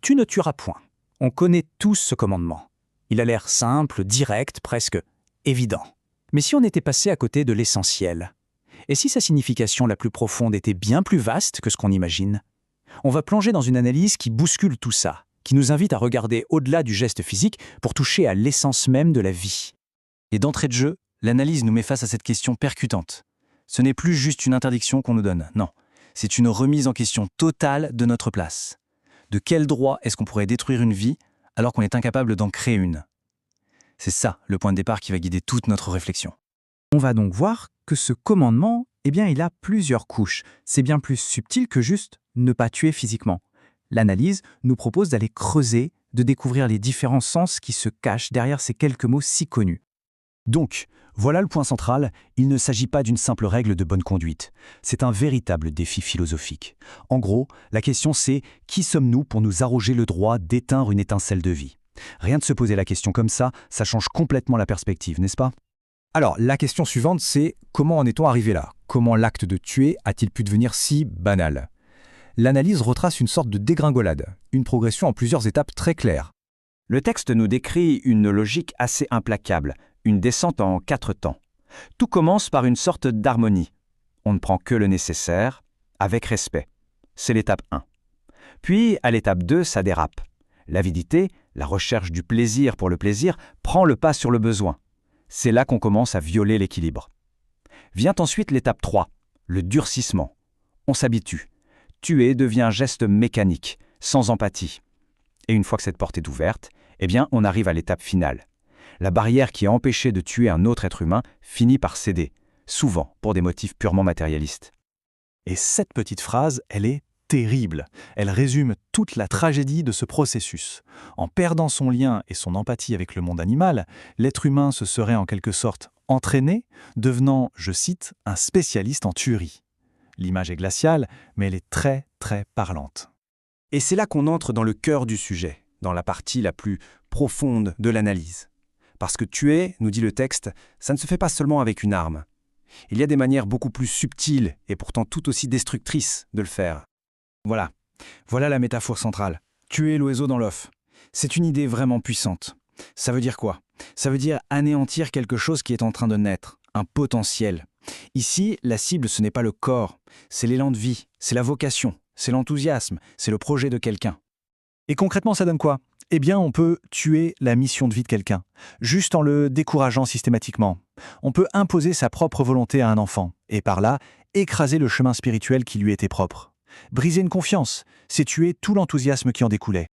Tu ne tueras point. On connaît tous ce commandement. Il a l'air simple, direct, presque évident. Mais si on était passé à côté de l'essentiel, et si sa signification la plus profonde était bien plus vaste que ce qu'on imagine, on va plonger dans une analyse qui bouscule tout ça, qui nous invite à regarder au-delà du geste physique pour toucher à l'essence même de la vie. Et d'entrée de jeu, l'analyse nous met face à cette question percutante. Ce n'est plus juste une interdiction qu'on nous donne, non. C'est une remise en question totale de notre place. De quel droit est-ce qu'on pourrait détruire une vie alors qu'on est incapable d'en créer une? C'est ça le point de départ qui va guider toute notre réflexion. On va donc voir que ce commandement, il a plusieurs couches. C'est bien plus subtil que juste ne pas tuer physiquement. L'analyse nous propose d'aller creuser, de découvrir les différents sens qui se cachent derrière ces quelques mots si connus. Donc, voilà le point central, il ne s'agit pas d'une simple règle de bonne conduite. C'est un véritable défi philosophique. En gros, la question c'est « Qui sommes-nous pour nous arroger le droit d'éteindre une étincelle de vie ?» Rien de se poser la question comme ça change complètement la perspective, n'est-ce pas? Alors, la question suivante, c'est comment en est-on arrivé là? Comment l'acte de tuer a-t-il pu devenir si banal? L'analyse retrace une sorte de dégringolade, une progression en plusieurs étapes très claires. Le texte nous décrit une logique assez implacable, une descente en 4 temps. Tout commence par une sorte d'harmonie. On ne prend que le nécessaire, avec respect. C'est l'étape 1. Puis, à l'étape 2, ça dérape. L'avidité, la recherche du plaisir pour le plaisir, prend le pas sur le besoin. C'est là qu'on commence à violer l'équilibre. Vient ensuite l'étape 3, le durcissement. On s'habitue. Tuer devient un geste mécanique, sans empathie. Et une fois que cette porte est ouverte, on arrive à l'étape finale. La barrière qui a empêché de tuer un autre être humain finit par céder, souvent pour des motifs purement matérialistes. Et cette petite phrase, elle est terrible. Elle résume toute la tragédie de ce processus. En perdant son lien et son empathie avec le monde animal, l'être humain se serait en quelque sorte entraîné, devenant, je cite, un spécialiste en tuerie. L'image est glaciale, mais elle est très, très parlante. Et c'est là qu'on entre dans le cœur du sujet, dans la partie la plus profonde de l'analyse. Parce que tuer, nous dit le texte, ça ne se fait pas seulement avec une arme. Il y a des manières beaucoup plus subtiles et pourtant tout aussi destructrices de le faire. Voilà la métaphore centrale. Tuer l'oiseau dans l'œuf. C'est une idée vraiment puissante. Ça veut dire quoi? Ça veut dire anéantir quelque chose qui est en train de naître, un potentiel. Ici, la cible, ce n'est pas le corps, c'est l'élan de vie, c'est la vocation, c'est l'enthousiasme, c'est le projet de quelqu'un. Et concrètement, ça donne quoi? On peut tuer la mission de vie de quelqu'un, juste en le décourageant systématiquement. On peut imposer sa propre volonté à un enfant, et par là, écraser le chemin spirituel qui lui était propre. Briser une confiance, c'est tuer tout l'enthousiasme qui en découlait.